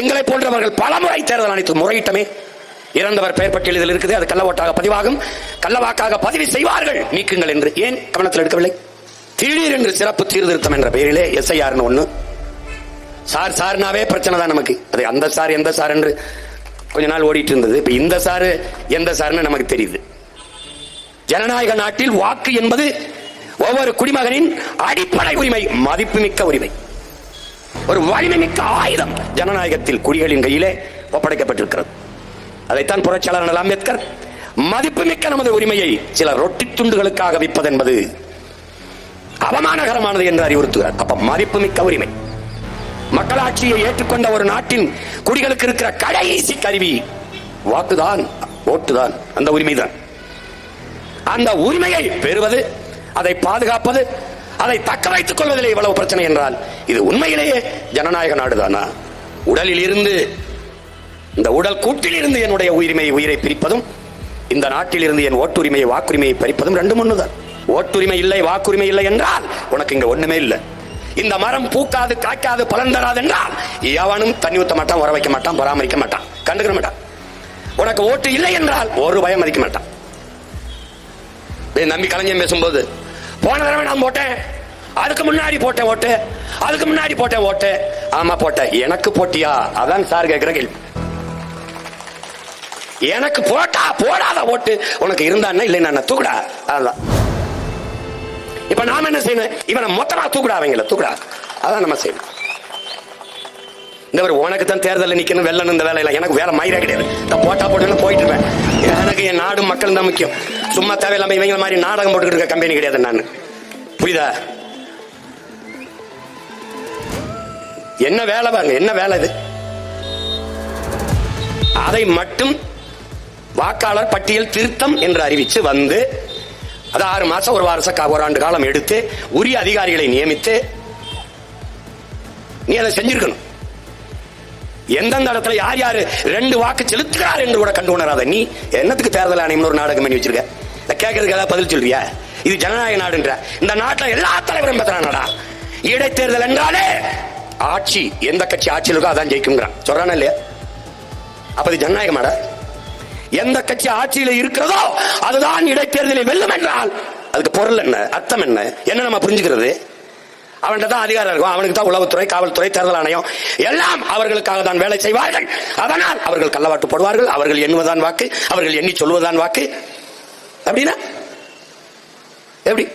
எங்களை போன்றவர்கள் பலமுறை தேர்தல் ஆணையத்தில் முறையிட்டமே. இறந்தவர் பெயர் பட்டியலில் இருக்குது, அது கள்ள ஓட்டாக பதிவாகும், கள்ள வாக்காக பதிவு செய்வார்கள், நீக்குங்கள் என்று ஏன் கவனத்தில் எடுக்கவில்லை? திடீரென்று சிறப்பு சீர்திருத்தம் என்ற பெயரிலே SIR ஒண்ணு. சார்னாவே பிரச்சனை தான் நமக்கு. அது அந்த சார் எந்த சார் என்று கொஞ்ச நாள் ஓடிட்டு இருந்தது. இப்ப இந்த சாரு எந்த சார்னு நமக்கு தெரியுது. ஜனநாயக நாட்டில் வாக்கு என்பது ஒவ்வொரு குடிமகனின் அடிப்படை உரிமை, மதிப்புமிக்க உரிமை, ஒரு வலிமை மிக்க ஆயுதம் ஜனநாயகத்தில் குடிகளின் கையிலே ஒப்படைக்கப்பட்டிருக்கிறது. அதைத்தான் புரட்சியாளர் அண்ணல் அம்பேத்கர் மதிப்புமிக்க நமது உரிமையை சில ரொட்டி துண்டுகளுக்காக விற்பது என்பது அவமானகரமானது என்று அறிவுறுத்துகிறார். அப்ப மதிப்புமிக்க உரிமை, மக்களாட்சியை ஏற்றுக்கொண்ட ஒரு நாட்டின் குடிகளுக்கு இருக்கிற கடைசி கருவி வாக்குதான், ஓட்டுதான், அந்த உரிமைதான். அந்த உரிமையை பெறுவது, அதை பாதுகாப்பது, அதை தக்க வைத்துக் கொள்வதிலே இவ்வளவு பிரச்சனை என்றால் இது உண்மையிலேயே ஜனநாயக நாடுதானா? உடலில் இருந்து, இந்த உடல் கூட்டில் இருந்து என்னுடைய உயிரை பிரிப்பதும், இந்த நாட்டில் இருந்து என் ஓட்டுரிமையை வாக்குரிமையை பறிப்பதும் ரெண்டும் ஒண்ணுதான். ஓட்டுரிமை இல்லை, வாக்குரிமை இல்லை என்றால் உனக்கு இங்க ஒண்ணுமே இல்லை. இந்த மரம் பூக்காது, காய்க்காது, பலன் தராது என்றால் எவனும் தண்ணி ஊத்த மாட்டான், உர வைக்க மாட்டான், பராமரிக்க மாட்டான், கண்டுக்க மாட்டான். உனக்கு ஓட்டு இல்லை என்றால் ஒரு பயம் மதிக்க மாட்டான். நம்பி கலைஞன் பேசும்போது, போன தடவை நான் போட்டேன், அதுக்கு முன்னாடி போட்டேன் ஓட்டு, அதுக்கு முன்னாடி போட்டேன் ஓட்டு. ஆமா போட்டேன். எனக்கு போட்டியா? அதான் சார் கேட்கிற கேள்வி. எனக்கு போட்டா போடாத ஓட்டு உனக்கு இருந்தான்னா இல்லைன்னா தூக்குடா. அதான் இப்ப நாம என்ன செய்யணும்? இவனை மொத்தமா தூக்குடா, அவங்கள தூக்குடா. அதான் நம்ம செய்யணும். இந்த உனக்கு தான் தேர்தலில் நிக்கணும், வெள்ளணும், இந்த வேலையில எனக்கு வேற மயிரே கிடையாது. போட்டா போட்டு போயிட்டு இருப்பேன். எனக்கு என் நாடு மக்கள் தான் முக்கியம். சும்மா தேவையில்லாம இவங்க மாதிரி நாடகம் போட்டுக்கிட்டு இருக்க கம்பெனி கிடையாது நான். புரியுதா? என்ன வேலை பாருங்க, என்ன வேலை இது? அதை மட்டும் வாக்காளர் பட்டியல் திருத்தம் என்று அறிவிச்சு வந்து, அது 6 மாசம், ஒரு வருஷம், ஒரு ஆண்டு காலம் எடுத்து உரிய அதிகாரிகளை நியமித்து நீ அதை செஞ்சிருக்கணும். எந்தெந்த இடத்துல யார் யாரு 2 வாக்கு செலுத்துகிறார் என்று கூட கண்டு உணராத நீ என்னத்துக்கு தேர்தல் ஆணையம் ஒரு நாடகம் பண்ணி வச்சிருக்க? கேட்கறதுக்கு ஏதாவது பதில் சொல்றியா? இது ஜனநாயக நாடுன்ற இந்த நாட்டில் எல்லா தலைவரும் பேசுறானடா. இடைத்தேர்தல் என்றாலே ஆட்சி, எந்த கட்சி ஆட்சியில் இருக்கோ அதான் ஜெயிக்குங்கிறான், சொல்றானா இல்லையா? அப்ப இது ஜனநாயகமாடா? எந்த கட்சி ஆட்சியில் இருக்கிறதோ அதுதான் இடைத்தேர்தலில் வெல்லும் என்றால் அதுக்கு பொருள் என்ன, அர்த்தம் என்ன, என்ன நம்ம புரிஞ்சுக்கிறது? அவன்கிட்ட தான் அதிகாரம் இருக்கும், அவனுக்கு தான் உளவுத்துறை, காவல்துறை, தேர்தல் ஆணையம் எல்லாம் அவர்களுக்காக தான் வேலை செய்வார்கள். அதனால் அவர்கள் கள்ளவாட்டு போடுவார்கள், அவர்கள் எண்ணுவதான் வாக்கு, அவர்கள் எண்ணி சொல்வதான் வாக்கு. அப்படின்னா எப்படி?